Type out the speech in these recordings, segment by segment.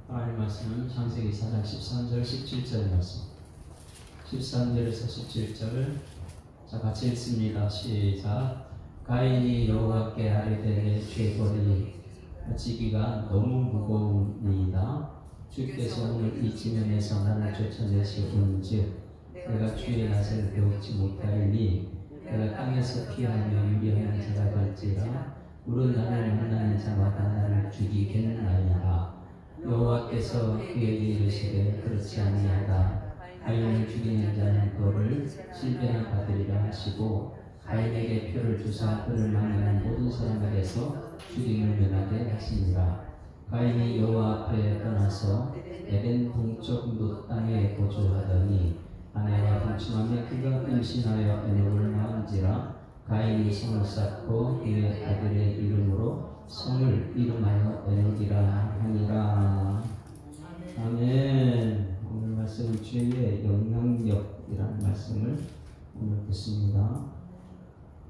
하나님 말씀은 창세기 4장 13절 17절 말씀 13절에서 17절 자 같이 읽습니다. 시작. 가인이 여호와께 아뢰되 죄벌이 지기가 너무 무거우니이다. 주께서 오늘 이 지면에서 나를 쫓아내시온즉 내가 주의 낯을 배우지 못하리니 내가 땅에서 피하며 유리하는 자가 될지라 물은 나를 만나는 자마다 나를 죽이겠나이다. 여호와께서 그에게 이르시되 그렇지 아니하다. 가인을 죽이는 자는 너를 실패한 받으리라 하시고 가인에게 표를 주사 그를 만나는 모든 사람에게서 죽임을 면하게 하시니라. 가인이 여호와 앞에 떠나서 에덴 동쪽 뭇 땅에 거주하더니 아내와 동침하며 그가 임신하여 에녹을 낳은지라. 가인이 성을 쌓고 그의 아들의 이름으로 성을 이름하여 에녹이라 하니라. 아멘. 오늘 말씀은 주의 영향력이라는 말씀을 오늘 듣습니다.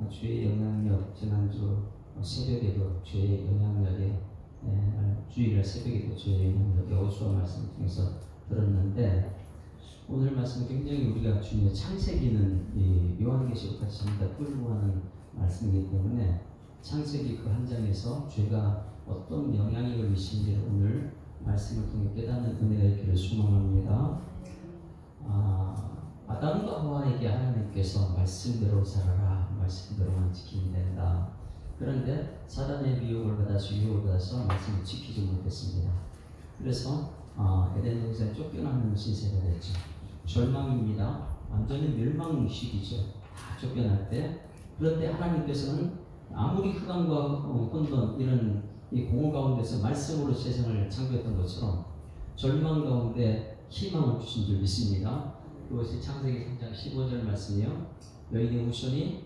주의 영향력, 지난주 새벽에도 주의 영향력에 주일날 새벽에도 주의 영향력의 호수아 말씀 통해서 들었는데 오늘 말씀은 굉장히 우리가 중요한 창세기는 요한계시록 같이 전부 다 끌고 가는 말씀이기 때문에 창세기 그 한 장에서 죄가 어떤 영향력을 미치는지 오늘 말씀을 통해 깨닫는 은혜가 있기를 소망합니다. 아담과 하와에게 하나님께서 말씀대로 살아라, 말씀대로만 지키면 된다. 그런데 사단의 유혹을 받아서 말씀을 지키지 못했습니다. 그래서 에덴 동산에 쫓겨나는 신세가 됐죠. 절망입니다. 완전히 멸망 시기죠. 다 쫓겨날 때. 그런데 하나님께서는 아무리 흑암과 혼돈 이런 이 공허 가운데서 말씀으로 세상을 창조했던 것처럼 절망 가운데 희망을 주신 줄 믿습니다. 그것이 창세기 3장 15절 말씀이요. 너희의 후손이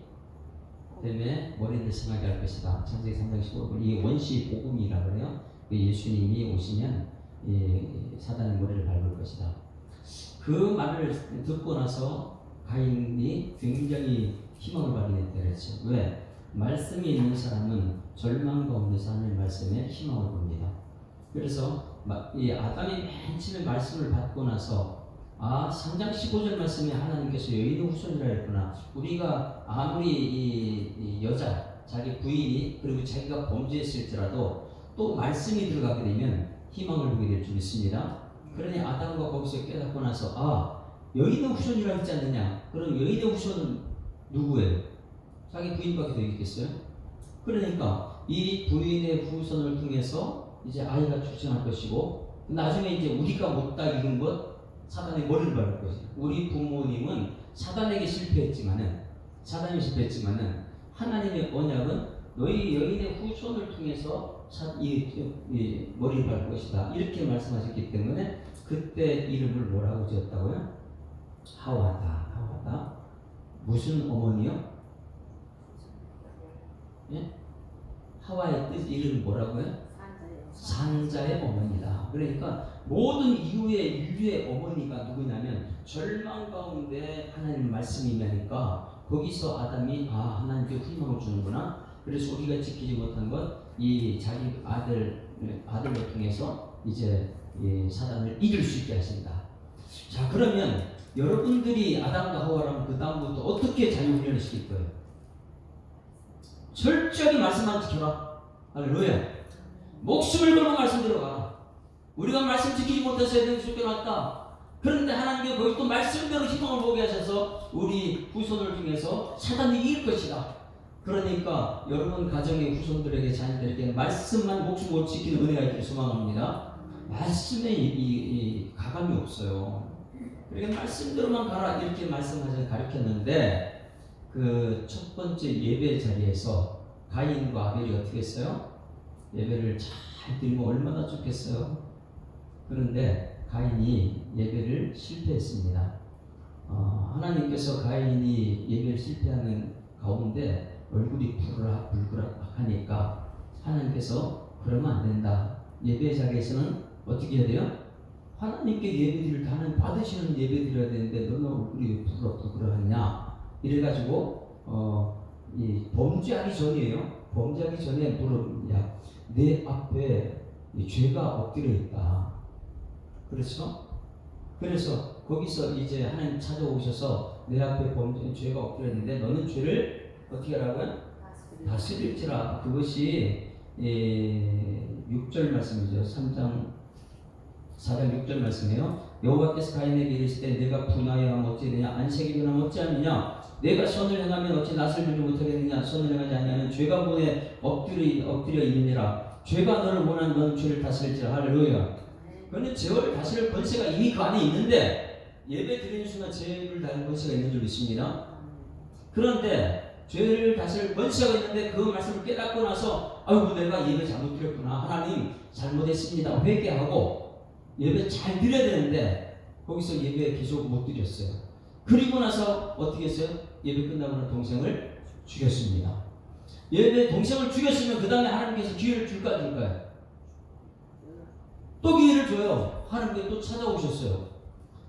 때문에 머리를 상하게 할 것이다. 창세기 3장 15절. 이 원시 복음이라 그래요. 예수님이 오시면 사단의 머리를 밟을 것이다. 그 말을 듣고 나서 가인이 굉장히 희망을 발휘했다 그랬죠. 왜? 말씀이 있는 사람은 절망 가운데서 하나님의 말씀에 희망을 봅니다. 그래서 이 아담이 맨 처음에 말씀을 받고 나서 3장 15절 말씀에 하나님께서 여인의 후손이라 했구나. 우리가 아무리 이 여자, 자기 부인이 그리고 자기가 범죄했을지라도 또 말씀이 들어가게 되면 희망을 보게 될 줄 믿습니다. 그러니 아담과 거기서 깨닫고 나서 여인의 후손이라 했지 않느냐. 그럼 여인의 후손은 누구예요? 자기 부인밖에 더 있겠어요? 그러니까 이 부인의 후손을 통해서 이제 아이가 출생할 것이고 나중에 이제 우리가 못다 이룬 것 사단의 머리를 밟을 것이다. 우리 부모님은 사단이 실패했지만은 하나님의 언약은 너희 여인의 후손을 통해서 이 머리를 밟을 것이다. 이렇게 말씀하셨기 때문에 그때 이름을 뭐라고 지었다고요? 하와다. 무슨 어머니요? 예? 하와의 뜻 이름이 뭐라고요? 산자의 어머니다. 그러니까 모든 인류의 어머니가 누구냐면 절망 가운데 하나님 말씀이 임하니까 거기서 아담이 하나님께 희망을 주는구나. 그래서 우리가 지키지 못한 것 이 자기 아들로 통해서 이제 사단을 이길 수 있게 하신다. 자, 그러면 여러분들이 아담과 하와라면 그 다음부터 어떻게 자유훈련을 시킬 거예요? 철저히 말씀만 지켜라. 할렐루야. 목숨을 걸고 말씀 들어가. 우리가 말씀 지키지 못해서 애들이 쫓겨났다. 그런데 하나님께 거기 또 말씀대로 희망을 보게 하셔서 우리 후손을 통해서 사단이 이길 것이다. 그러니까 여러분 가정의 후손들에게 자녀들에게 말씀만 목숨을 지키는 은혜가 있기를 소망합니다. 말씀에 이 가감이 없어요. 그러니까 말씀대로만 가라 이렇게 말씀하셔서 가르쳤는데 그 첫 번째 예배 자리에서 가인과 아벨이 어떻게 했어요? 예배를 잘 드리면 얼마나 좋겠어요. 그런데 가인이 예배를 실패했습니다. 하나님께서 가인이 예배를 실패하는 가운데 얼굴이 불그락하니까 하나님께서 그러면 안 된다. 예배 자리에서는 어떻게 해야 돼요? 하나님께 예배드릴 하나님 받으시는 예배 드려야 되는데 너는 얼굴이 불그락하냐? 이래가지고 이 범죄하기 전에 물어보냐? 내 앞에 죄가 엎드려 있다. 그렇죠? 그래서 거기서 이제 하나님 찾아오셔서 내 앞에 죄가 엎드렸는데 너는 죄를 어떻게 하라고요? 다스릴지라. 그것이 6절 말씀이죠. 3장 4장 6절 말씀이에요. 여호와께서 가인에게 이르실 때 내가 분하여 하면 어찌되냐 안색이 변하면 어찌하느냐 내가 선을 행하면 어찌 낯을 들지 못하겠느냐 선을 행하지 아니하면 죄가 문에 엎드려 있느니라. 죄가 너를 원하는 너는 죄를 다스릴지라. 할렐루야. 그런데 죄를 다스릴 권세가 이미 그 안에 있는데 예배 드리는 순간 죄를 다스릴 권세가 있는 줄 믿습니다. 그런데 죄를 다스릴 권세가 있는데 그 말씀을 깨닫고 나서 아이고 내가 예배 잘못 드렸구나 하나님 잘못했습니다 회개하고 예배 잘 드려야 되는데 거기서 예배 계속 못 드렸어요. 그리고 나서 어떻게 했어요? 예배 끝나고 나 동생을 죽였습니다. 예배 동생을 죽였으면 그 다음에 하나님께서 기회를 줄까요? 또 기회를 줘요. 하나님께서 또 찾아오셨어요.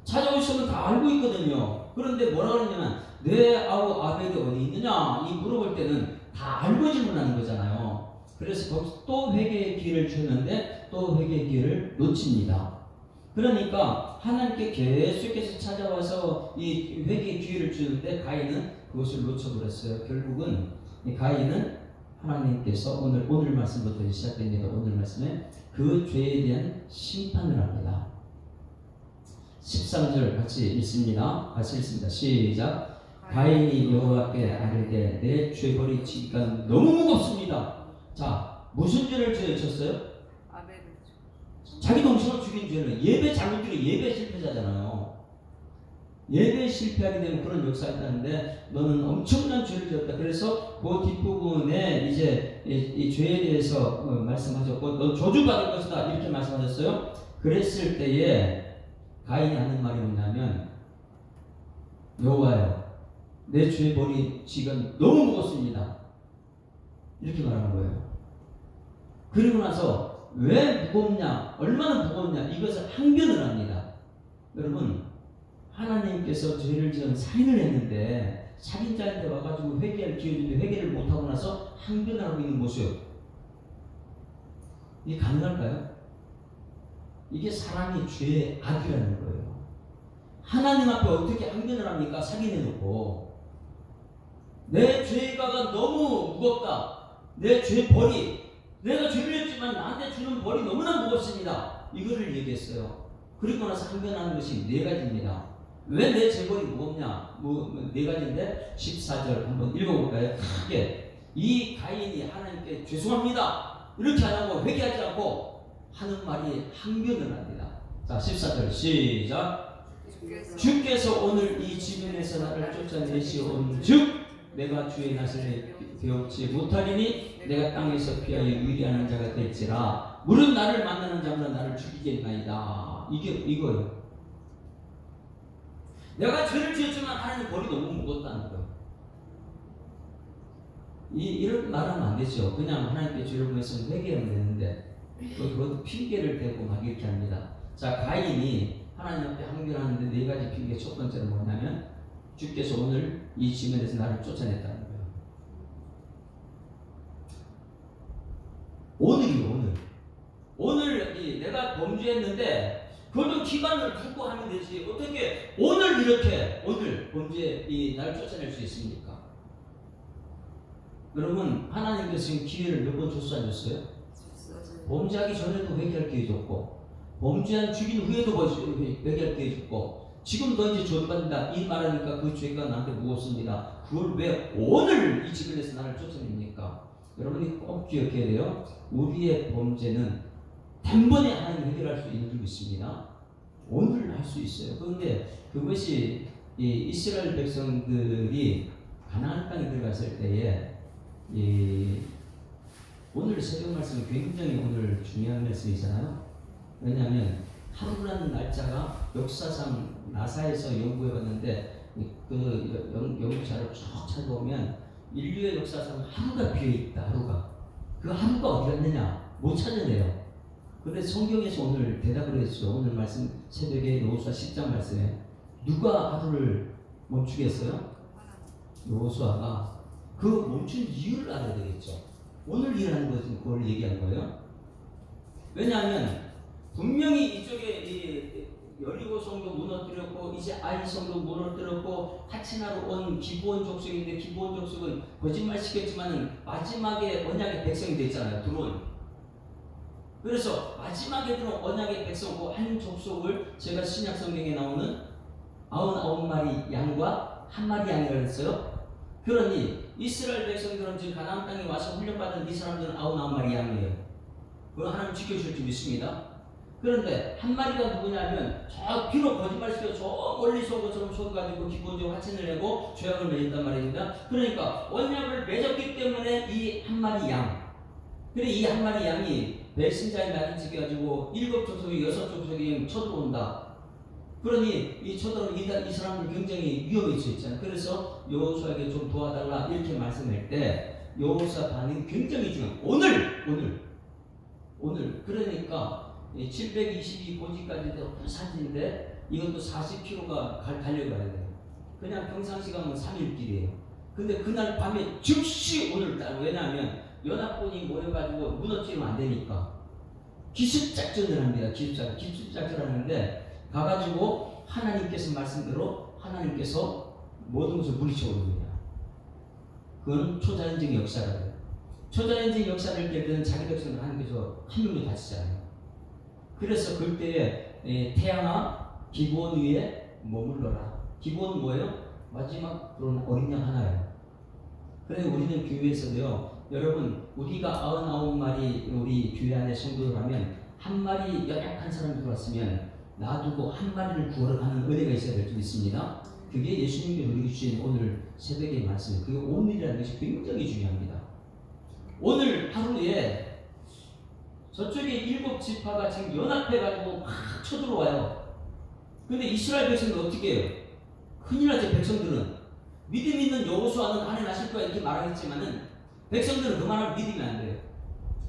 찾아오시면 다 알고 있거든요. 그런데 뭐라 그러냐면 내 아우 아벨이 어디 있느냐 이 물어볼 때는 다 알고 질문하는 거잖아요. 그래서 거기서 또 회개의 기회를 주는데 또 회개의 기회를 놓칩니다. 그러니까 하나님께 계속해서 찾아와서 이 회개의 기회를 주는데 가인은 그것을 놓쳐버렸어요. 결국은 이 가인은 하나님께서 오늘 말씀부터 시작됩니다. 오늘 말씀에 그 죄에 대한 심판을 합니다. 13절 같이 읽습니다. 같이 읽습니다. 시작. 가인이 여호와께 아뢰되 내 죄벌이 지기가 너무 무겁습니다. 자, 무슨 죄를 졌어요? 자기 동생을 죽인 죄는 예배 잘못 드려 예배 실패자잖아요. 예배 실패하게 되면 그런 역사가 있다는데 너는 엄청난 죄를 지었다. 그래서 그 뒷부분에 이제 이 죄에 대해서 말씀하셨고 너 저주받을 것이다 이렇게 말씀하셨어요. 그랬을 때에 가인이 하는 말이 뭐냐면 여호와여 내 죄 벌이 지금 너무 무겁습니다. 이렇게 말하는 거예요. 그리고 나서 왜 무겁냐 얼마나 무겁냐 이것을 항변을 합니다. 여러분 하나님께서 죄를 지은 살인을 했는데 살인자한테 와가지고 회개할 기회를 회개를 못하고 나서 항변을 하고 있는 모습 이게 가능할까요? 이게 사람이 죄의 악이라는 거예요. 하나님 앞에 어떻게 항변을 합니까? 살인해놓고 내 죄가가 너무 무겁다. 내 죄 벌이 내가 죄를 했지만 나한테 주는 벌이 너무나 무겁습니다. 이거를 얘기했어요. 그리고 나서 항변하는 것이 네 가지입니다. 왜 내 죄벌이 무겁냐? 네 가지인데 14절 한번 읽어볼까요? 크게 이 가인이 하나님께 죄송합니다 이렇게 안 하고 회개하지 않고 하는 말이 항변을 합니다. 자 14절 시작. 주께서 오늘 이 지면에서 나를 쫓아내시온즉 내가 주의 낯을 배우지 못하리니 내가 땅에서 피하여 유리하는 자가 될지라. 물은 나를 만나는 자마다 나를 죽이겠나이다. 이거예요. 내가 죄를 지었지만 하나님 벌이 너무 무겁다는 거예요. 이런 말하면 안 되죠. 그냥 하나님께 죄를 보면서 회개하면 되는데 그것도 핑계를 대고 막 이렇게 합니다. 자 가인이 하나님 앞에 항변하는데 네 가지 핑계. 첫 번째는 뭐냐면 주께서 오늘 이 지면에서 나를 쫓아냈다는 거예요. 오늘 내가 범죄했는데 그걸 좀 기간을 두고 하면 되지. 어떻게 오늘 이렇게 오늘 범죄 나를 쫓아낼 수 있습니까? 여러분 하나님께서 기회를 몇 번 줬어 안 줬어요? 범죄하기 전에도 회개할 기회 줬고 범죄한 죽인 후에도 회개할 기회 줬고 지금 너 이제 죄받는다 이 말하니까 그 죄가 나한테 무겁습니다. 그걸 왜 오늘 이 지면에서 나를 쫓아냅니까? 여러분이 꼭 기억해야 돼요. 우리의 범죄는 단번에 하나님 해결할 수 있는 줄 믿습니다. 오늘 할 수 있어요. 그런데 그것이 이 이스라엘 백성들이 가나안 땅에 들어갔을 때에 오늘 새벽 말씀은 굉장히 오늘 중요한 말씀이잖아요. 왜냐하면 하루라는 날짜가 역사상 나사에서 연구해봤는데 그 연구자를 쭉 찾아보면 인류의 역사상 하루가 비어있다. 하루가 그 하루가 어디 갔느냐 못 찾아내요. 그런데 성경에서 오늘 대답을 했죠. 오늘 말씀 새벽에 여호수아 10장 말씀에 누가 하루를 멈추겠어요? 여호수아가 그 멈춘 이유를 알아야 되겠죠. 오늘 일하는 것은 그걸 얘기한 거예요. 왜냐하면 분명히 이쪽에 여리고 성도 무너뜨렸고 이제 아이 성도 무너뜨렸고 하치나로 온 기브온 족속인데 기브온 족속은 거짓말 시켰지만은 마지막에 언약의 백성이 됐잖아요. 들어온. 그래서 마지막에 들어온 언약의 백성 그 한 족속을 제가 신약 성경에 나오는 99마리 양과 한 마리 양이라고 했어요. 그러니 이스라엘 백성들은 지금 가나안 땅에 와서 훈련받은 이 사람들은 99마리 양이에요. 그걸 하나님 지켜주실 줄 믿습니다. 그런데 한 마리가 누구냐면 저 비록 거짓말 시켜 저 멀리서 온 것처럼 속아가지고 기본적으로 하천을 내고 죄악을 맺었단 말입니다. 그러니까 언약을 맺었기 때문에 이 한 마리 양, 그래 이 한 마리 양이 배신자의 날을 지켜가지고 7족속이 6족속이 쳐들어온다. 그러니 이 쳐들어온 이 사람은 굉장히 위험해져 있잖아요. 그래서 여호수아에게 좀 도와달라 이렇게 말씀할 때 여호수아 반응이 굉장히 중요해요. 오늘 그러니까 722고지까지도 산지인데 이것도 40km가 달려가야 돼요. 그냥 평상시 가면 3일 길이에요. 근데 그날 밤에 즉시 오늘 딱 왜냐하면 연합군이 모여가지고 무너지면 안 되니까 기습작전을 합니다. 기습작전을 하는데 가가지고 하나님께서 말씀대로 하나님께서 모든 것을 물리쳐 오릅니다. 그건 초자연적인 역사라고요. 초자연적인 역사를 깰 때는 자기 백성을 하나님께서 한 명도 다치잖아요. 그래서 그때에 태양아 기브온 위에 머물러라. 기브온은 뭐예요? 마지막 그런 어린 양 하나예요. 그래서 우리는 교회에서도요. 여러분 우리가 99마리 우리 교회 안에 성도라면 한 마리 연약한 사람이 들어왔으면 놔두고 한 마리를 구하러 가는 은혜가 있어야 될 줄 믿습니다. 그게 예수님께서 우리에게 주신 오늘 새벽의 말씀이에요. 그게 오늘이라는 것이 굉장히 중요합니다. 오늘 하루에 저쪽에 7지파가 지금 연합해가지고 막 쳐들어와요. 근데 이스라엘 백성들 어떻게 해요? 큰일 나죠. 백성들은 믿음 있는 여호수아는 안에 나실 거야 이렇게 말하겠지만은 백성들은 그만하면 믿으면 안 돼요.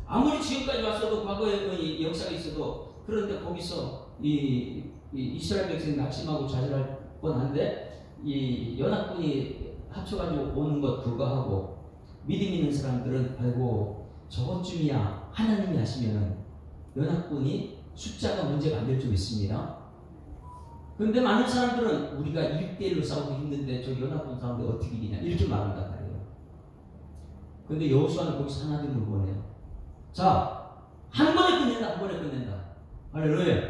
아무리 지금까지 왔어도 과거에 역사가 있어도 그런데 거기서 이 이스라엘 백성이 낙심하고 좌절할 뻔한데 이 연합군이 합쳐가지고 오는 것 불가하고 믿음 있는 사람들은 아이고 저것쯤이야 하나님이 하시면 연합군이 숫자가 문제가 안 될 줄 있습니다. 그런데 많은 사람들은 우리가 1대1로 싸우고 힘든데 저 연합군 싸우는데 어떻게 이기냐 이렇게 말한단 말이에요. 그런데 여호수아는 거기서 하나님을 보내요. 자, 한 번에 끝낸다. 할렐루야.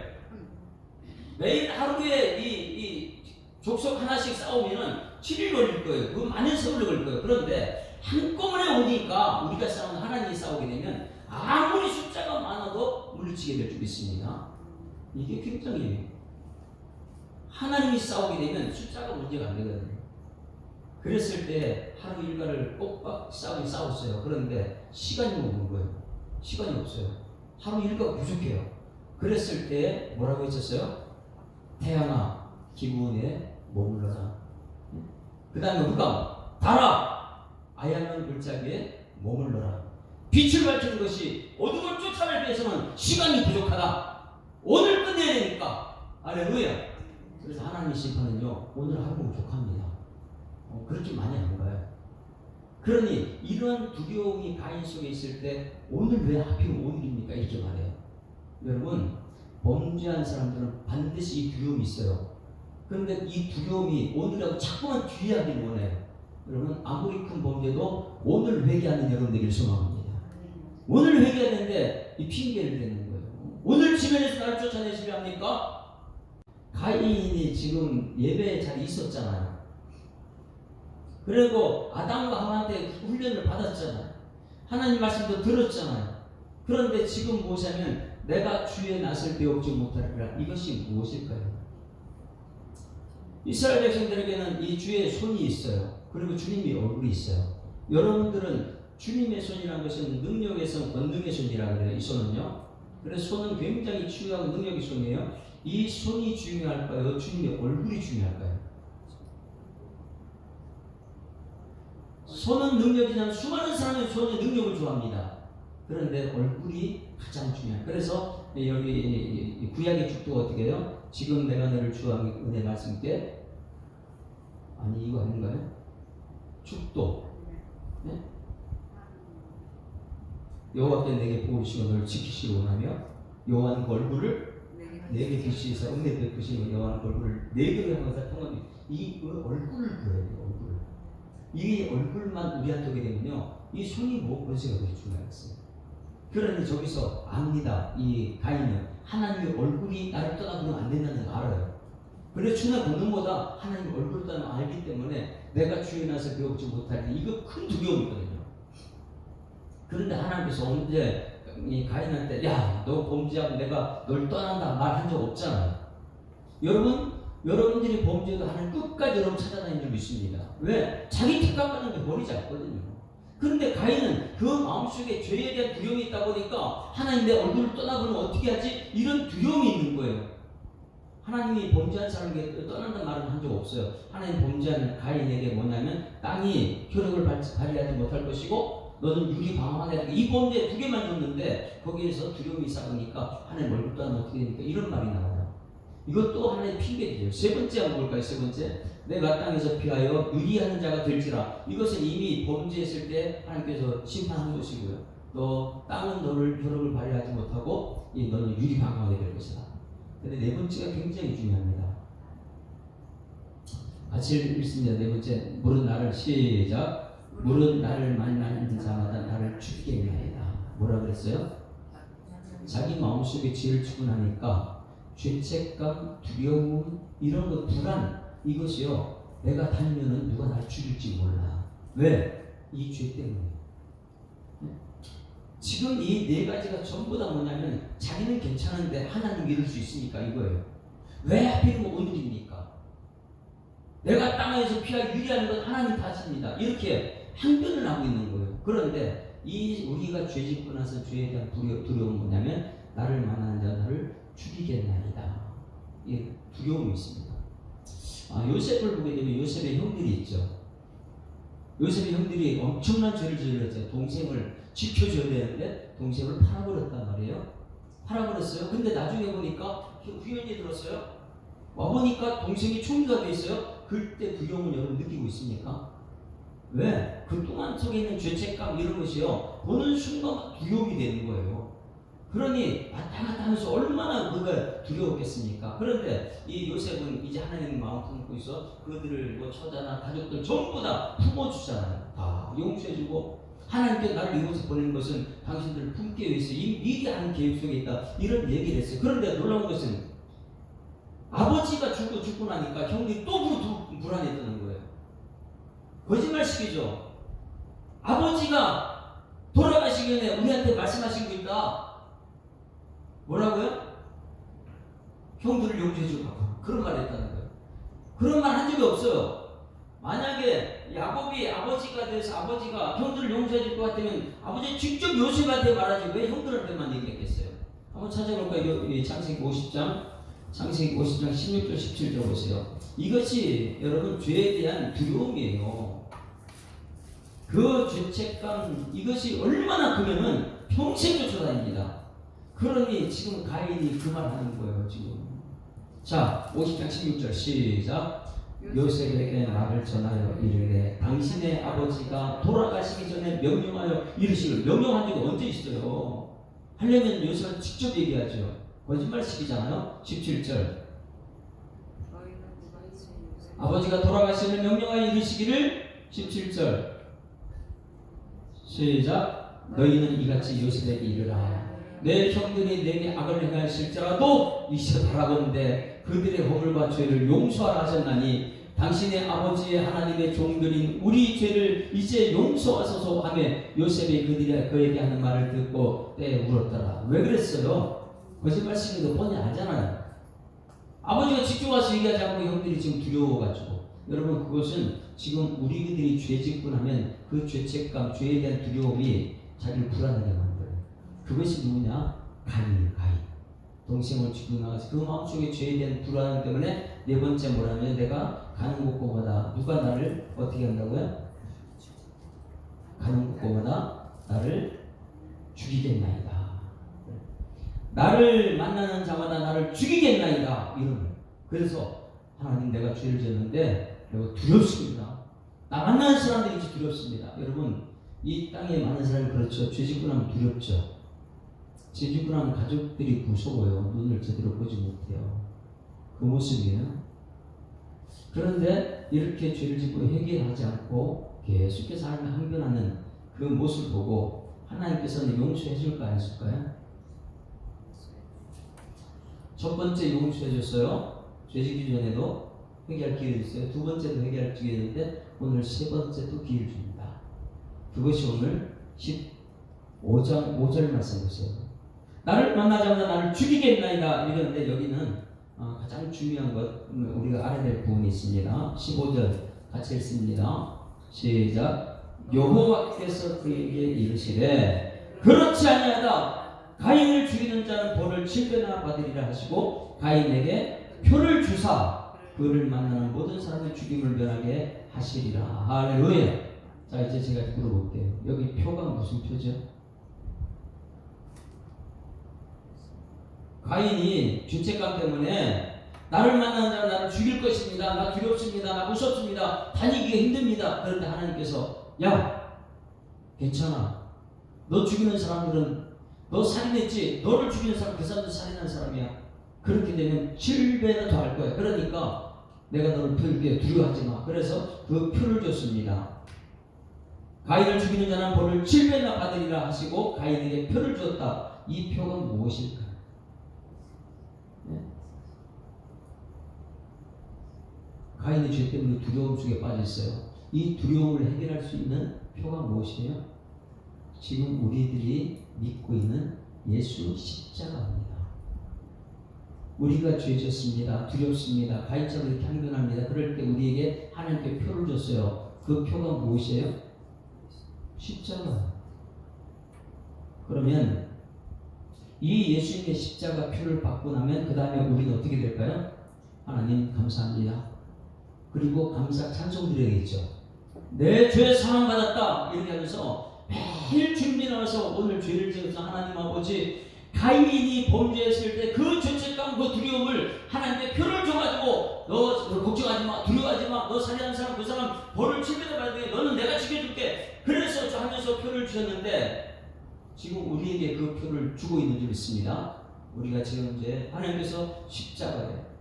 매일 하루에 이 족속 하나씩 싸우면은 7일 걸릴 거예요. 그 많은 세월이 걸릴 거예요. 그런데 한꺼번에 오니까 우리가 싸우는 하나님이 싸우게 되면 아무리 숫자가 많아도 물리치게 될 줄 있습니다. 이게 굉장히 하나님이 싸우게 되면 숫자가 문제가 안 되거든요. 그랬을 때 하루 일과를 꼭박 싸웠어요. 그런데 시간이 없는 거예요. 시간이 없어요. 하루 일과가 부족해요. 그랬을 때 뭐라고 했었어요? 태양아 기브온에 머물러라. 그 다음에 누가 달아 아야면 골짜기에 머물러라. 빛을 밝히는 것이 어둠을 쫓아내기 위해서는 시간이 부족하다. 오늘 끝내야 되니까. 할렐루야. 그래서 하나님의 심판은요 오늘 하루가 부족합니다. 그렇게 많이 안 가요. 그러니 이러한 두려움이 가인 속에 있을 때 오늘 왜 하필 오늘입니까? 이렇게 말해요. 여러분 범죄한 사람들은 반드시 이 두려움이 있어요. 그런데 이 두려움이 오늘하고 자꾸만 뒤에 하길 원해요. 여러분 아무리 큰 범죄도 오늘 회개하는 여러분 되기를 소망합니다. 오늘 회개하는데 이 핑계를 대는 거예요. 오늘 지면에서 나를 쫓아내시려 합니까? 가인이 지금 예배 자리에 있었잖아요. 그리고 아담과 하와한테 훈련을 받았잖아요. 하나님 말씀도 들었잖아요. 그런데 지금 보자면 내가 주의 낯을 배우지 못하리라. 이것이 무엇일까요? 이스라엘 백성들에게는 이 주의 손이 있어요. 그리고 주님의 얼굴이 있어요. 여러분들은 주님의 손이라는 것은 능력의 손, 권능의 손이라고 그래요. 이 손은요. 그래서 손은 굉장히 중요한 능력의 손이에요. 이 손이 중요할까요? 주님의 얼굴이 중요할까요? 손은 능력이지만 수많은 사람이 손의 능력을 좋아합니다. 그런데 얼굴이 가장 중요해요. 그래서 여기 구약의 축도가 어떻게 해요? 지금 내가 너를 주하는 은혜 말씀께 아니 이거 아닌가요? 축도 네? 여호와께 내게 보이시고 너를 지키시기 원하며 여호와는 그 얼굴을 내게 비시해서 은혜 베푸시고 여호와는 그 얼굴을 내게 향하사 평안히 이 얼굴을 그려야 돼요. 얼굴을. 이 얼굴만 우리한테 오게 되면요 이 손이 뭐 번세가 되게 중요하겠어요. 그러니 저기서 압니다. 이 가인은 하나님의 얼굴이 나를 떠나보면 안 된다는 걸 알아요. 그래서 주나 본능보다 하나님 얼굴을 떠나 알기 때문에 내가 주에 나서 배우지 못할 때 이거 큰 두려움이거든요. 그런데 하나님께서 언제 이 가인한테 야 너 범죄하면 내가 널 떠난다 말한 적 없잖아요. 여러분들이 범죄도 하나님 끝까지 여러분 찾아다니는 줄 믿습니다. 왜? 자기 택감받는 게 버리지 않거든요. 그런데 가인은 그 마음속에 죄에 대한 두려움이 있다 보니까 하나님 내 얼굴을 떠나보면 어떻게 하지? 이런 두려움이 있는 거예요. 하나님이 범죄한 사람에게 떠난다는 말은 한 적 없어요. 하나님 범죄한 가인에게 뭐냐면 땅이 효력을 발휘하지 못할 것이고 너는 유리 방황하게 되니까 이 범죄 두 개만 줬는데 거기에서 두려움이 쌓으니까 하나님 얼굴 떠나면 어떻게 되니까 이런 말이 나와요. 이것도 하나의 핑계죠. 세 번째 한번 볼까요? 세 번째 내가 땅에서 피하여 유리하는 자가 될지라. 이것은 이미 범죄했을 때 하나님께서 심판한 것이고요. 너 땅은 너를 효력을 발휘하지 못하고 너는 유리 방황하게 될 것이다. 근데 네 번째가 굉장히 중요합니다. 같이 읽습니다. 네 번째 물은 나를 시작 물은 나를 만나는 자마다 나를 죽게 하리라. 뭐라 그랬어요? 자기 마음속에 죄를 지고 나니까 죄책감, 두려움, 이런 것, 불안 이것이요 내가 다니면은 누가 날 죽일지 몰라. 왜? 이 죄 때문에. 지금 이 네 가지가 전부 다 뭐냐면 자기는 괜찮은데 하나님 믿을 수 있으니까 이거예요. 왜 하필이면 오늘입니까? 내가 땅에서 피하 유리하는 건 하나님 탓입니다. 이렇게 항변을 하고 있는 거예요. 그런데 이 우리가 죄 짓고 나서 죄에 대한 두려움은 뭐냐면 나를 만나는 자 나를 죽이겠나이다. 이 두려움이 있습니다. 요셉을 보게 되면 요셉의 형들이 있죠. 요셉의 형들이 엄청난 죄를 저질렀어요. 동생을 지켜줘야 되는데 동생을 팔아버렸단 말이에요. 팔아버렸어요. 근데 나중에 보니까 후연이 들었어요. 와보니까 동생이 총리가 돼 있어요. 그때 두려움을 여러분 느끼고 있습니까? 왜? 그동안 속에 있는 죄책감 이런 것이요 보는 순간 두려움이 되는 거예요. 그러니 왔다 갔다 하면서 얼마나 그가 두려웠겠습니까? 그런데 이 요셉은 이제 하나님 마음 품고 있어 그들을 뭐 처자나 가족들 전부 다 품어주잖아요. 다 용서해주고 하나님께 나를 이곳에 보내는 것은 당신들을 품기 위해서 이미 미리 하는 계획 속에 있다 이런 얘기를 했어요. 그런데 놀라운 것은 아버지가 죽고 나니까 형들이 또 불안해지는 거예요. 거짓말식이죠. 아버지가 돌아가시기 전에 우리한테 말씀하신 거 있다. 뭐라고요? 형들을 용서해주고 그런 말 했다는 거예요. 그런 말 한 적이 없어요. 만약에 야곱이 아버지가 돼서 아버지가 형들을 용서해줄 것 같으면 아버지 직접 요셉한테 말하지 왜 형들한테만 얘기했겠어요? 한번 찾아볼까요? 창세기 50장 16절 17절 보세요. 이것이 여러분 죄에 대한 두려움이에요. 그 죄책감 이것이 얼마나 크면은 평생 쫓아다닙니다. 그러니 지금 가인이 그 말 하는 거예요. 지금 자 50장 16절 시작 요셉에게 말을 전하여 이르되 당신의 아버지가 돌아가시기 전에 명령하여 이르시길. 명령한 적이 언제 있어요? 하려면 요셉은 직접 얘기하죠. 거짓말식이잖아요. 17절 아버지가 돌아가시기 전에 명령하여 이르시기를. 17절 시작 너희는 이같이 요셉에게 이르라. 내 형들이 내게 악을 행하실지라도 이제 바라건대 그들의 허물과 죄를 용서하라 하셨나니 당신의 아버지의 하나님의 종들인 우리 죄를 이제 용서하소서 하며 요셉이 그에게 하는 말을 듣고 때에 울었더라. 왜 그랬어요? 거짓말식이도 뻔히 알잖아요. 아버지가 직접 와서 얘기하지 않고 형들이 지금 두려워가지고. 여러분 그것은 지금 우리들이 죄 짓고 나면 그 죄책감, 죄에 대한 두려움이 자기를 불안하게 만들어요. 그것이 누구냐? 가인이에요. 가인. 동생을 죽이고 나가서 그 마음속에 죄에 대한 불안 때문에 네 번째 뭐라면 내가 가는 곳곳마다 누가 나를 어떻게 한다고요? 가는 곳곳마다 나를 죽이겠나이다. 나를 만나는 자마다 나를 죽이겠나이다. 이런. 그래서 하나님 내가 죄를 지었는데 내가 두렵습니다. 나 만나는 사람들이 두렵습니다. 여러분 이 땅에 많은 사람이 그렇죠. 죄 짓고 나면 두렵죠. 재주분한 가족들이 무서워요. 눈을 제대로 보지 못해요. 그 모습이에요. 그런데 이렇게 죄를 짓고 회개하지 않고 계속해서 하나님을 항변하는 그 모습을 보고 하나님께서는 용서해 줄까 안 해줄까요? 첫 번째 용서해 줬어요. 죄 짓기 전에도 회개할 기회를 줬어요. 두 번째도 회개할 기회를 줬는데 오늘 세 번째 또 기회를 줍니다. 그것이 오늘 15장 5절 말씀 보세요. 나를 만나자마자 나를 죽이겠나이다 이러는데 여기는 가장 중요한 것 우리가 알아야 될 부분이 있습니다. 15절 같이 읽습니다. 시작. 여호와께서 그에게 이르시되 그렇지 아니하다. 가인을 죽이는 자는 벌을 7배나 받으리라 하시고 가인에게 표를 주사 그를 만나는 모든 사람의 죽임을 면하게 하시리라. 할렐루야. 자 이제 제가 물어볼게요. 여기 표가 무슨 표죠? 가인이 죄책감 때문에 나를 만나는 자는 나를 죽일 것입니다. 나 두렵습니다. 나 무섭습니다. 다니기가 힘듭니다. 그런데 하나님께서 야 괜찮아. 너 죽이는 사람들은 너 살인했지. 너를 죽이는 사람 그 사람도 살인한 사람이야. 그렇게 되면 7배나 더 할 거야. 그러니까 내가 너를 풀게 두려워하지 마. 그래서 그 표를 줬습니다. 가인을 죽이는 자는 벌을 7배나 받으리라 하시고 가인에게 표를 주었다. 이 표가 무엇일까? 가인의 죄 때문에 두려움 속에 빠져 있어요. 이 두려움을 해결할 수 있는 표가 무엇이에요? 지금 우리들이 믿고 있는 예수 십자가입니다. 우리가 죄 졌습니다. 두렵습니다. 가인처럼 이렇게 항변합니다. 그럴 때 우리에게 하나님께 표를 줬어요. 그 표가 무엇이에요? 십자가. 그러면 이 예수님의 십자가 표를 받고 나면 그 다음에 우리는 어떻게 될까요? 하나님 감사합니다. 그리고 감사 찬송 드려야겠죠. 내 죄 사함 받았다 이렇게 하면서 매일 주님께 나와서 오늘 죄를 지어서 하나님 아버지 가인이 범죄했을 때 그 죄책감 그 두려움을 하나님께 표를 줘가지고 너 걱정하지 마 두려워하지 마 너 살인한 사람 그 사람 벌을 7배나 받게 너는 내가 지켜줄게 그래서 하면서 표를 주셨는데 지금 우리에게 그 표를 주고 있는 줄 믿습니다. 우리가 지금 이제 하나님께서 십자가에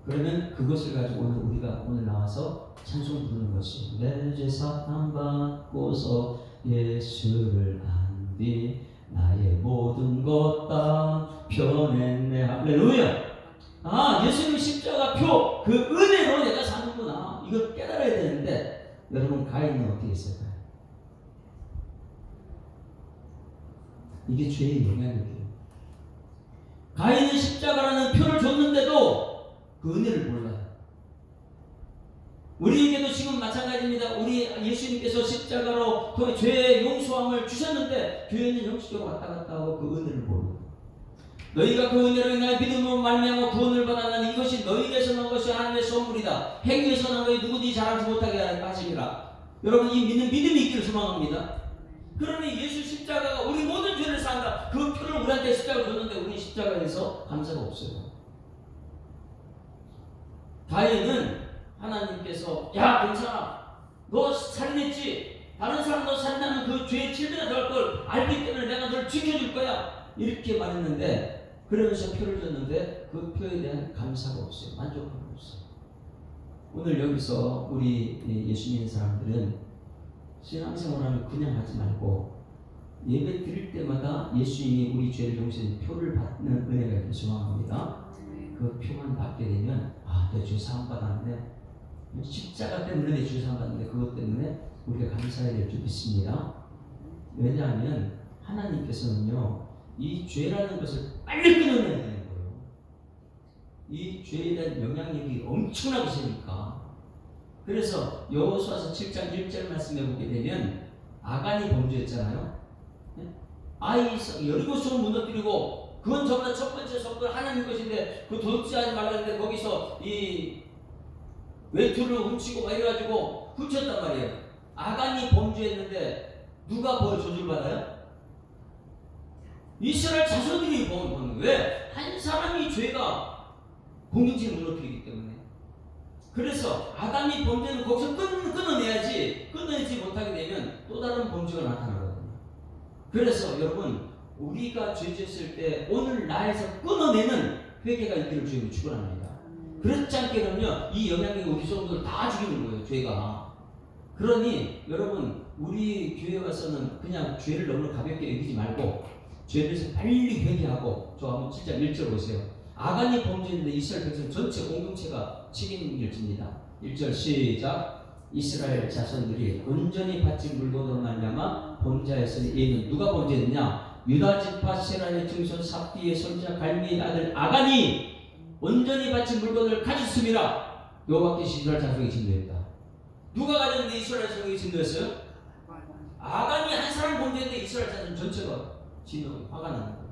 그러면 그것을 가지고 우리가 오늘 나와서 찬송 부르는 것이 내 죄 사함 받고서 예수를 안 뒤 나의 모든 것 다 펴냈네. 할렐루야. 예수님 십자가 표 그 은혜로 내가 사는구나. 이걸 깨달아야 되는데 여러분 가인은 어떻게 했을까요? 이게 죄의 영향이에요. 가인은 십자가라는 표를 줬는데도 그 은혜를 몰라요. 우리에게도 지금 마찬가지입니다. 우리 예수님께서 십자가로 통해 죄의 용서함을 주셨는데 교회는 형식적으로 왔다 갔다 하고 그 은혜를 모르고 너희가 그 은혜로 인하여 믿음으로 말미암아 구원을 받았나니 이것이 너희에게서 난 것이 하나님의 선물이다. 행위에서 난 것이 누구든지 잘하지 못하게 하시리라. 여러분 이 믿음이 있기를 소망합니다. 그러니 예수 십자가가 우리 모든 죄를 산다. 그 표를 우리한테 십자가를 줬는데 우리 십자가에서 감사가 없어요. 가인은 하나님께서 야 괜찮아 너 살인했지 다른 사람 너 살인하면 그 죄의 7배나 더 할 걸 알기 때문에 내가 너를 지켜줄 거야 이렇게 말했는데 그러면서 표를 줬는데 그 표에 대한 감사가 없어요. 만족감이 없어요. 오늘 여기서 우리 예수 믿는 사람들은 신앙생활하면 그냥 하지 말고 예배 드릴 때마다 예수님이 우리 죄를 용서해 표를 받는 은혜가 있기를 소망합니다. 그 표만 받게 되면 내 죄 사함 받았는데 십자가 때문에 내 죄 사함 받았는데 그것 때문에 우리가 감사해야 될 줄 믿습니다. 왜냐하면 하나님께서는요 이 죄라는 것을 빨리 끊어내야 되는 거예요. 이 죄에 대한 영향력이 엄청나게 세니까. 그래서 여호수아서 7장 1절 말씀해 보게 되면 아간이 범죄했잖아요. 여리고성을 무너뜨리고 그건 저보다 첫 번째 선물 하나님 것인데 그 도둑질하지 말라는데 거기서 이 외투를 훔치고 막 이래가지고 훔쳤단 말이에요. 아간이 범죄했는데 누가 벌 저주를 받아요? 이스라엘 자손들이 벌을 받는 거예요. 왜? 한 사람이 죄가 공동체를 무너뜨리기 때문에. 그래서 아담이 범죄는 거기서 끊어내야지. 끊어내지 못하게 되면 또 다른 범죄가 나타나거든요. 그래서 여러분 우리가 죄 지었을 때 오늘 나에서 끊어내는 회개가 있기를 주님은 축원합니다. 그렇지 않게는요 이 영향력이 우리 성도를 다 죽이는 거예요. 죄가. 그러니 여러분 우리 교회 와서는 그냥 죄를 너무 가볍게 여기지 말고 죄를 빨리 회개하고 저 한번 7장 1절 보세요. 아간이 범죄했는데 이스라엘 백성 전체 공동체가 책임을 집니다. 1절 시작. 이스라엘 자손들이 온전히 바친 물건으로 말미암아 범죄하였으니 이는 누가 범죄했느냐? 유다 지파 세라의 증손 삽디의 손자 갈미의 아들 아간이 온전히 바친 물건을 가졌습니다. 여호와께서 이스라엘 자손에게 진노했다. 누가 가졌는데 이스라엘 자손에게 진노했어요? 아간이 한 사람 범죄했는데 이스라엘 자손 전체가 진노 화가 나는 거예요.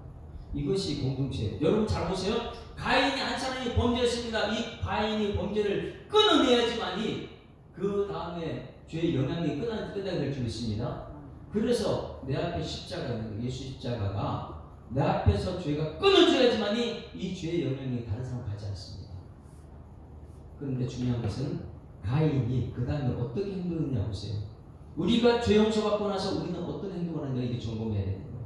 이것이 공동체예요. 여러분 잘 보세요. 가인이 한 사람이 범죄했습니다. 이 가인이 범죄를 끊어내야지만이 그 다음에 죄의 영향이 끝나야 될 줄 믿습니다. 그래서 내 앞에 십자가 있는 거예요. 예수 십자가가 내 앞에서 죄가 끊어져야지만이 이 죄의 영향이 다른 사람 가지 않습니다. 그런데 중요한 것은 가인이 그 다음에 어떻게 행동했냐 보세요. 우리가 죄 용서받고 나서 우리는 어떤 행동을 하냐 이게 점검해야 되는 거예요.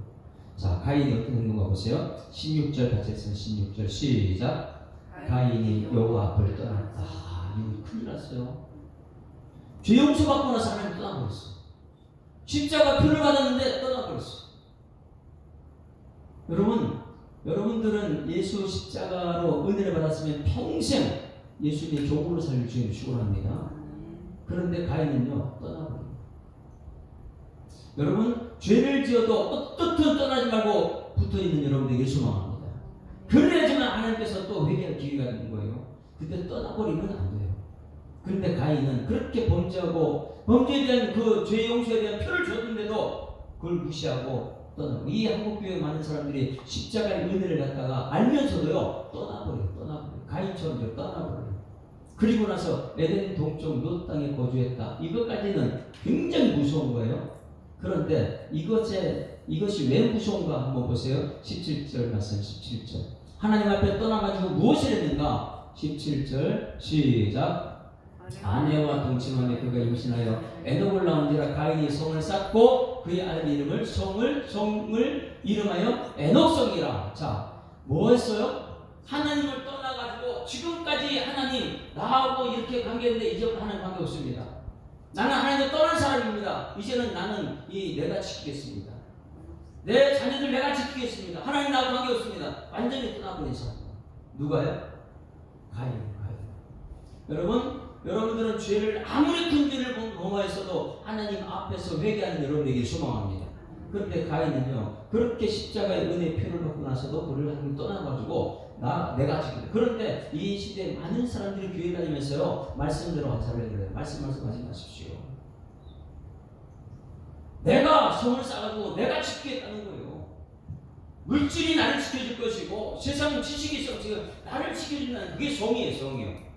자, 가인이 어떤 행동을 보세요. 16절 같이 했으면 16절 시작. 가인이 여호와 앞을 떠났다. 이거 큰일 났어요. 죄 용서받고 나서 하나님 떠나버렸어. 십자가 표를 받았는데 떠나버렸어. 여러분들은 예수 십자가로 은혜를 받았으면 평생 예수님의 종으로 살 주님을 축원합니다. 그런데 가인은요 떠나버립니다. 여러분 죄를 지어도 어떻든 떠나지 말고 붙어있는 여러분들에게 소망합니다. 그래야지만 하나님께서 또 회개할 기회가 있는 거예요. 그때 떠나버리면 안 돼요. 그런데 가인은 그렇게 범죄하고 범죄에 대한 그 죄 용서에 대한 표를 줬는데도 그걸 무시하고 떠나고, 이 한국교회 많은 사람들이 십자가의 은혜를 갖다가 알면서도요 떠나버려요. 가인처럼 떠나버려요. 그리고 나서 에덴 동쪽 롯 땅에 거주했다. 이것까지는 굉장히 무서운 거예요. 그런데 이것이 왜 무서운가 한번 보세요. 17절 말씀 17절. 하나님 앞에 떠나가지고 무엇을 했는가? 17절 시작. 아내와 동침함에 그가 임신하여 에녹을 낳은지라 가인이 성을 쌓고 그의 아들 이름을 성을 이름하여 에녹성이라. 자, 뭐 했어요? 하나님을 떠나가지고 지금까지 하나님 나하고 이렇게 관계했는데 이제부터 하나님 관계 없습니다. 나는 하나님을 떠난 사람입니다. 이제는 나는 내가 지키겠습니다. 내 자녀들 내가 지키겠습니다. 하나님 나하고 관계 없습니다. 완전히 떠나버린 사람. 누가요? 가인. 여러분들은 죄를 아무리 큰 죄를 범하였어도 하나님 앞에서 회개하는 여러분에게 소망합니다. 그런데 가인은요 그렇게 십자가의 은혜의 표를 받고 나서도 그를 하나님 떠나가지고 내가 지키다. 그런데 이 시대에 많은 사람들이 교회 다니면서요 말씀대로 한사람을 그래요. 말씀하지 마십시오. 내가 성을 쌓아가지고 내가 지키겠다는 거예요. 물질이 나를 지켜줄 것이고 세상 지식이 있어 지금 나를 지켜준다는 그게 성이에요.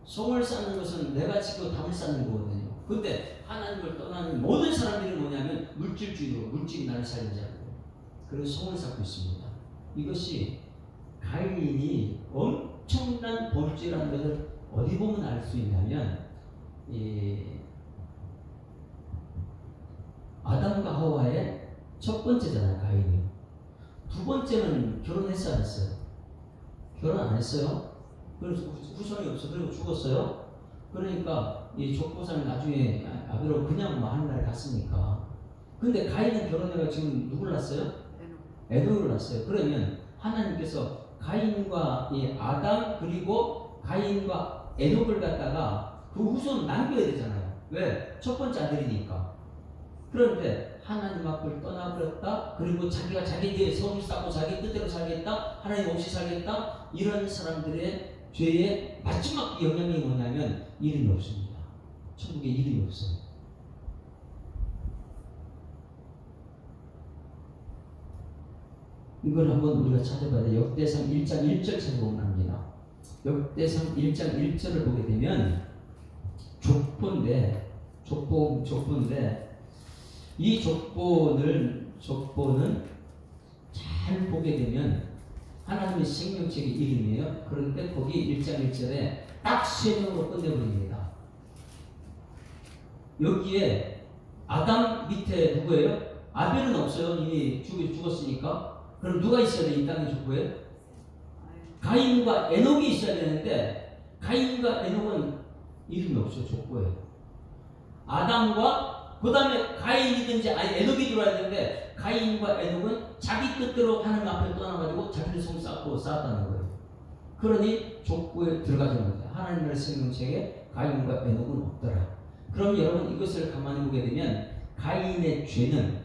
성을 쌓는 것은 내가 지키고 담을 쌓는 거거든요. 근데 하나님을 떠나는 모든 사람들이 뭐냐면 물질주의로 물질이 나를 살리지 않고 그래서 성을 쌓고 있습니다. 이것이 가인이 엄청난 범죄라는 것을 어디 보면 알 수 있냐면 아담과 하와의 첫 번째잖아요. 가인이. 두 번째는 결혼했어요? 안 했어요? 결혼 안 했어요? 그래서 후손이 없어. 그리고 죽었어요. 그러니까 이 족보상이 나중에 아비로 그냥 하늘나라에 갔으니까. 근데 가인은 결혼해가 지금 누굴 낳았어요? 에녹을 낳았어요. 그러면 하나님께서 가인과 이 아담 그리고 가인과 에녹을 갖다가 그 후손 남겨야 되잖아요. 왜? 첫 번째 아들이니까. 그런데 하나님 앞을 떠나버렸다. 그리고 자기가 자기 뒤에 성을 쌓고 자기 뜻대로 살겠다. 하나님 없이 살겠다. 이런 사람들의 죄의 마지막 영향이 뭐냐면 이름이 없습니다. 천국에 이름이 없어요. 이걸 한번 우리가 찾아봐야 돼요. 역대상 1장 1절 찾아보면 합니다. 역대상 1장 1절을 보게 되면 족보인데 이 족보는 잘 보게 되면 하나님의 생명책의 이름이에요. 그런데 거기 1장 1절에 딱 3명으로 끝내버립니다. 여기에 아담 밑에 누구예요? 아벨은 없어요. 이미 죽었으니까. 그럼 누가 있어야 돼? 이 땅의 족보에? 가인과 에녹이 있어야 되는데 가인과 에녹은 이름이 없어요. 족보에. 아담과 그 다음에 가인이든지 아니 에녹이 들어와야 되는데 가인과 에녹은 자기 뜻대로 하나님 앞에 떠나가지고 자기를 송 쌓고 쌓았다는 거예요. 그러니 족보에 들어가지 못해. 하나님의 생명책에 가인과 에녹은 없더라. 그럼 여러분 이것을 가만히 보게 되면 가인의 죄는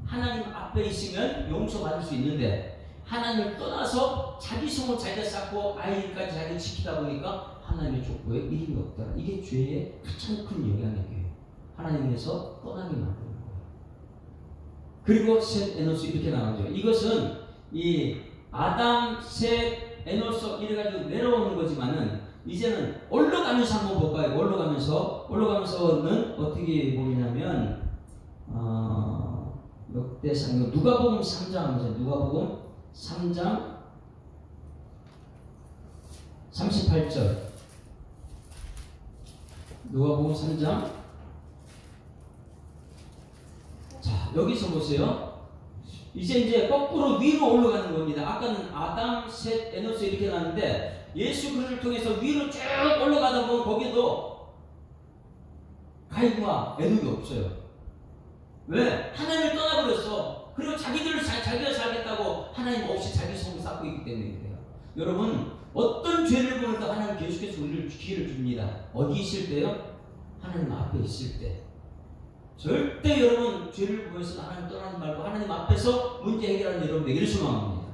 하나님 앞에 있으면 용서받을 수 있는데 하나님을 떠나서 자기 성을 자기가 쌓고 아이까지 자기를 지키다 보니까 하나님의 족보에 이름이 없더라. 이게 죄의 가장 큰 영향이에요. 하나님에서 떠나게 만드는 거예요. 그리고 셋, 에노스 이렇게 나오죠. 이것은 이 아담, 셋, 에노스 이래가지고 내려오는 거지만은 이제는 올라가면서 한번 볼까요? 올라가면서는 어떻게 보이냐면 역대상 누가복음 3장 하면서 누가복음 3장 38절 누가복음 3장 자 여기서 보세요. 이제 거꾸로 위로 올라가는 겁니다. 아까는 아담, 셋, 에노스 이렇게 나왔는데 예수 그리스도를 통해서 위로 쭉 올라가다 보면 거기도 가인과 에녹이 없어요. 왜? 하나님을 떠나버렸어. 그리고 자기가 살겠다고 하나님 없이 자기 성을 쌓고 있기 때문에 그래요. 여러분 어떤 죄를 보면서 하나님 계속해서 우리를 기회를 줍니다. 어디 있을 때요? 하나님 앞에 있을 때. 절대 여러분 죄를 보면서 하나님 떠나지 말고 하나님 앞에서 문제 해결하는 여러분 되기를 소망합니다.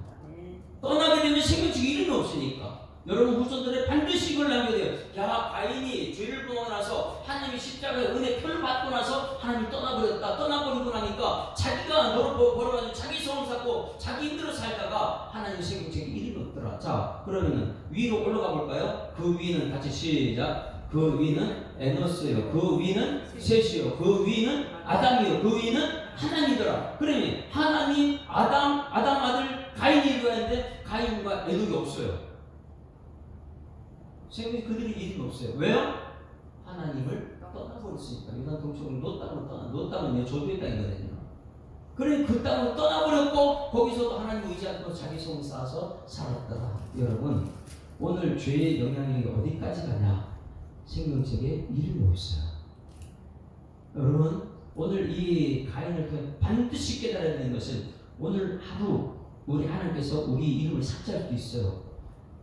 떠나게 되면 생명책이 이름이 없으니까 여러분 후손들의 반드시 이걸 남겨야 돼요. 야 가인이 죄를 범하고 나서 하나님이 십자가의 은혜 표를 받고 나서 하나님이 떠나버리고 나니까 자기가 너를 벌어가지고 자기 성을 쌓고 자기 힘들어 살다가 하나님의 생명책이 이름이 없더라. 자 그러면은 위로 올라가 볼까요? 그 위는 같이 시작. 그 위는 에노스요. 그 위는 셋이요. 그 위는 아담이요. 그 위는 하나님이더라. 그러니 하나님, 아담 아들 가인이 이루어야하는데 가인과 에녹이 없어요. 생명이 그들이 이름이 없어요. 왜요? 하나님을 떠나버렸으니까. 유다 동쪽은 너 땅은 내 조주의 땅이거든요. 그래 그 땅을 떠나버렸고 거기서도 하나님 의지하고 자기 성을 쌓아서 살았더라. 여러분 오늘 죄의 영향이 어디까지 가냐? 생명책에 이름이 없어요. 여러분 오늘 이 가인을 통해 반드시 깨달아야 되는 것은 오늘 하루 우리 하나님께서 우리 이름을 삭제할 수도 있어요.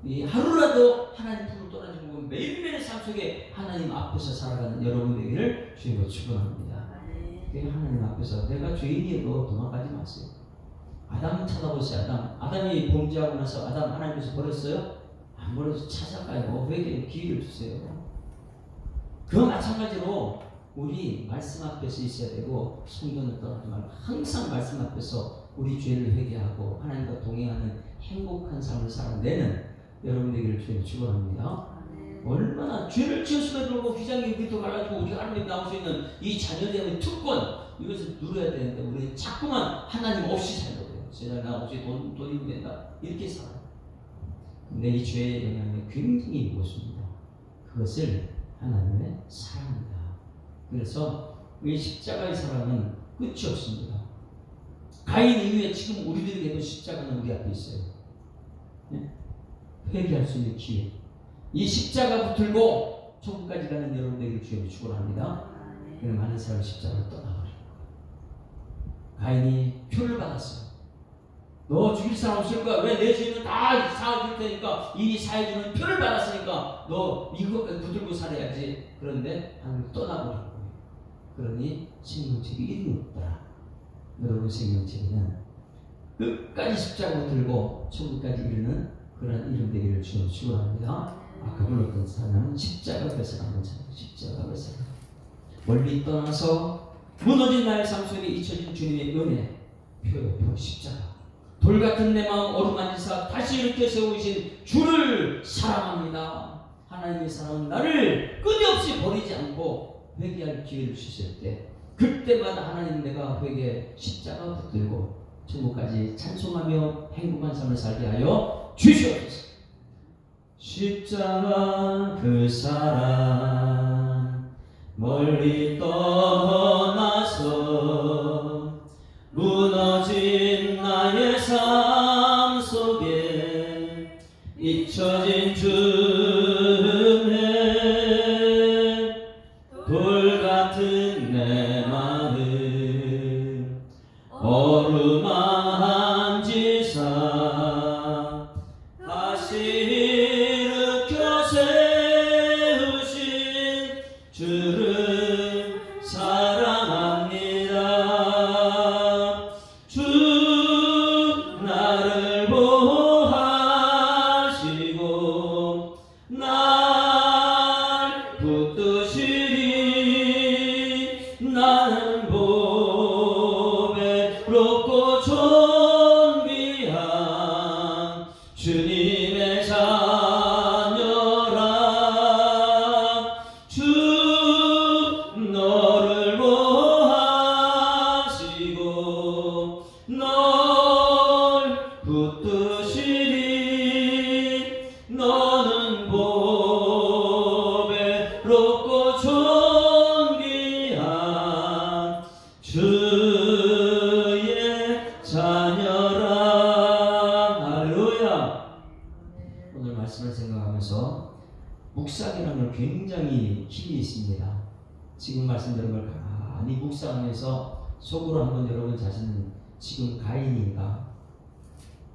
이 하루라도 하나님 품을 떠나지 말고 매일매일의 삶 속에 하나님 앞에서 살아가는 여러분 되기를 주님으로 축원합니다. 하나님 앞에서 내가 죄인이어도 도망가지 마세요. 아담 찾아보세요. 아담이 범죄하고 나서 아담 하나님께서 버렸어요? 안 버려서 찾아가요. 회개의 기회를 주세요. 그와 마찬가지로 우리 말씀 앞에서 있어야 되고 성경을 떠나지 말고 항상 말씀 앞에서 우리 죄를 회개하고 하나님과 동행하는 행복한 삶을 살아내는 여러분 되기를 주님 축원합니다. 얼마나 죄를 지었음에도 불구하고 휘장이 밑으로 갈라지고 우리가 하나님 나올 수 있는 이 자녀됨의 특권 이것을 누려야 되는데 우리 자꾸만 하나님 없이 살려고 해요. 세상 나 없이 돈이 된다 이렇게 살아요. 근데 이 죄의 영향이 굉장히 무겁습니다. 그것을 하나님의 사랑입니다. 그래서 이 십자가의 사랑은 끝이 없습니다. 가인 이후에 지금 우리들에게도 십자가는 우리 앞에 있어요. 네? 회개할 수 있는 기회. 이 십자가 붙들고 천국까지 가는 여러분들에게 주님이 축원합니다. 많은 사람이 십자가를 떠나버려요. 가인이 표를 받았어요. 너 죽일 사람 없을 거야. 왜? 내 죄는 다 사해줄 테니까 이미 사해주는 표를 받았으니까 너 이거 붙들고 살아야지. 그런데 하나님 떠나버린 거예요. 그러니 생명책이 이름이 없더라. 여러분 생명책에는 끝까지 십자가 들고 천국까지 이르는 그런 이름 되기를 주님 축원합니다. 아까 불렀던 사람은 십자가 뱃사람 십자가 뱃사람 멀리 떠나서 무너진 나의 삶 속에 잊혀진 주님의 은혜 표 십자가 돌 같은 내 마음 어루만지사 다시 일으켜 세우신 주를 사랑합니다. 하나님의 사랑은 나를 끊임없이 버리지 않고 회개할 기회를 주실 때 그때마다 하나님 내가 회개 십자가 붙들고 천국까지 찬송하며 행복한 삶을 살게 하여 주시옵소서. 십자가 그 사랑 멀리 떠나서 잊혀진 주의 돌같은 내 마음 어루만지사 다시 일으켜 세우신 주를 사랑합니다. 주 나를 보호하시고 날 붙드시리 나는 보배롭고 존귀한 주님의 자녀라. 주 너를 보호하시고 널 붙드시리 너는 보배롭고 존귀한 주의 자녀라. 할렐루야. 오늘 말씀을 생각하면서 묵상이라는 걸 굉장히 힘이 있습니다. 지금 말씀드린 걸 가만히 묵상하면서 속으로 한번 여러분 자신은 지금 가인인가?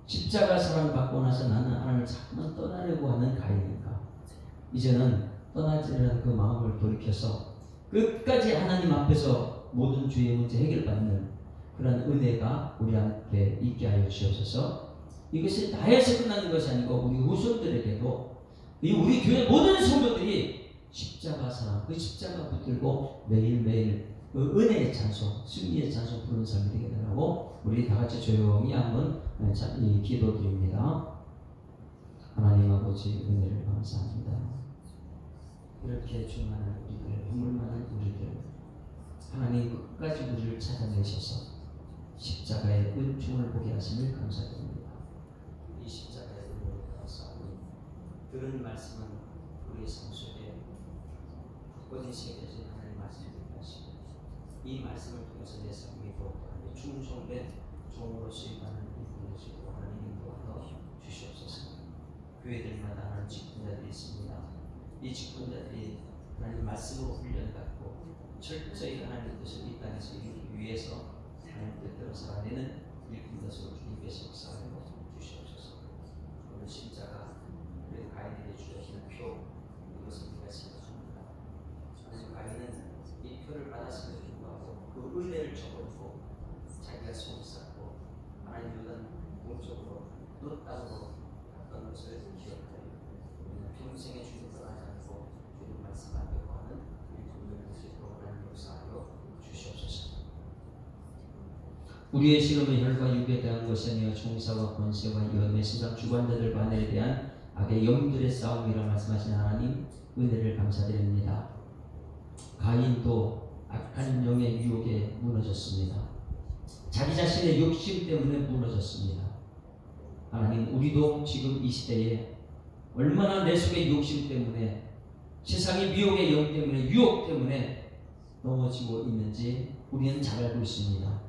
십자가 사랑을 받고 나서 나는 하나님을 자꾸만 떠나려고 하는 가인인가? 이제는 떠나지라는 그 마음을 돌이켜서 끝까지 하나님 앞에서 모든 주의 문제 해결받는 그런 은혜가 우리한테 있게 하여 주옵소서. 이것이 나에서 끝나는 것이 아니고 우리 후손들에게도 우리 교회 모든 성도들이 십자가 사랑, 그 십자가 붙들고 매일매일 그 은혜의 찬송, 승리의 찬송 부르는 삶이 되게 되라고 우리 다 같이 조용히 한번 기도드립니다. 하나님 아버지 은혜를 감사합니다. 이렇게 중요한 우리들, 허물만한 우리들, 하나님 끝까지 우리를 찾아내셔서 십자가의 은총을 보게 하심을 감사드립니다. 이 십자가의 은혜를 따라서 들은 말씀은 우리의 삶 속에 바꿔진 세계에서 하나님 말씀을 듣게 하시고 이 말씀을 통해서 내 삶이 더욱더 충성된 종으로 쓰임받는 일꾼 되시고 하나님 인도하여 주시옵소서. 교회들마다 하나님 직분자들이 있습니다. 이 직분자들이 하나님 말씀으로 훈련받고 철저히 하나님 뜻을 이 땅에서 이루기 위해서 하나님 뜻대로 살아내는 일꾼 것으로 주님께서 역사하여 주시옵소서. 오늘 십자가 우리 가인에게 주시는 표, 이것을 우리가 생각합니다. 하나님 가인은 이 표를 받았음에도 불구하고 그 은혜를 저버리고 자기가 손을 쌓고 하나님보다는 공적으로 또 땅으로 갔던 것을 기억하여 우리는 평생에 주님 떠나지 않고 주님 말씀 앞에 거하는 우리 분들을 드시도록 하나님 역사하여 주시옵소서. 우리의 씨름은 혈과 육에 대한 것이 아니라 총사와 권세와 위엄의 세상 주관자들 바늘에 대한 악의 영들의 싸움이라 말씀하신 하나님 은혜를 감사드립니다. 가인도 악한 영의 유혹에 무너졌습니다. 자기 자신의 욕심 때문에 무너졌습니다. 하나님 우리도 지금 이 시대에 얼마나 내 속의 욕심 때문에 세상의 미혹의 영 때문에 유혹 때문에 넘어지고 있는지 우리는 잘 알고 있습니다.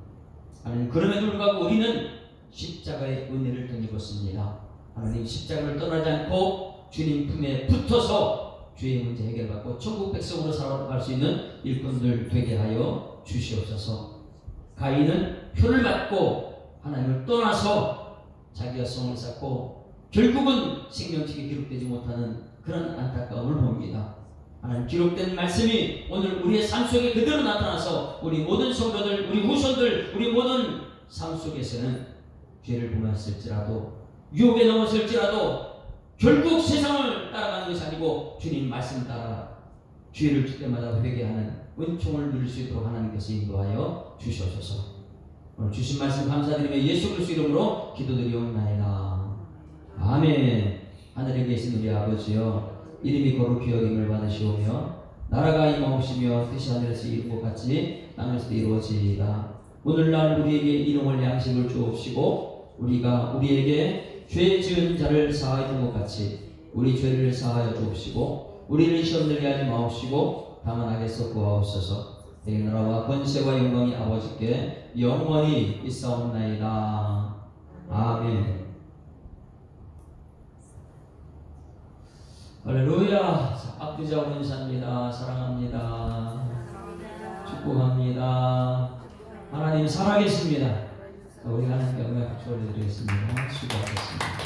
하나님 그럼에도 불구하고 우리는 십자가의 은혜를 덧입었습니다. 하나님 십자가를 떠나지 않고 주님 품에 붙어서 주의 문제 해결받고 천국 백성으로 살아갈 수 있는 일꾼들 되게 하여 주시옵소서. 가인은 표를 받고 하나님을 떠나서 자기가 성을 쌓고 결국은 생명책에 기록되지 못하는 그런 안타까움을 봅니다. 하나님 기록된 말씀이 오늘 우리의 삶 속에 그대로 나타나서 우리 모든 성도들, 우리 후손들, 우리 모든 삶 속에서는 죄를 범했을지라도 유혹에 넘었을지라도 결국 세상을 따라가는 것이 아니고 주님 말씀 따라 죄를 질 때마다 회개하는 은총을 누릴 수 있도록 하나님께서 인도하여 주시옵소서. 오늘 주신 말씀 감사드리며 예수 그리스도 이름으로 기도드리옵나이다. 아멘. 하늘에 계신 우리 아버지여 이름이 거룩히 여김을 받으시오며 나라가 임하옵시며 뜻이 하늘에서 이룬 것 같이 땅에서도 이루어지이다. 오늘날 우리에게 일용할 양식을 주옵시고 우리가 우리에게 죄 지은 자를 사하여 준 것 같이 우리 죄를 사하여 주옵시고 우리를 시험 들게 하지 마옵시고 다만 악에서 구하옵소서. 내 나라와 권세와 영광이 아버지께 영원히 있사옵나이다. 아멘. 할렐루야. 아프자 원사입니다. 사랑합니다. 축복합니다. 하나님 살아계십니다. 우리 하나님께 영광 박수 올려드리겠습니다. 수고하셨습니다.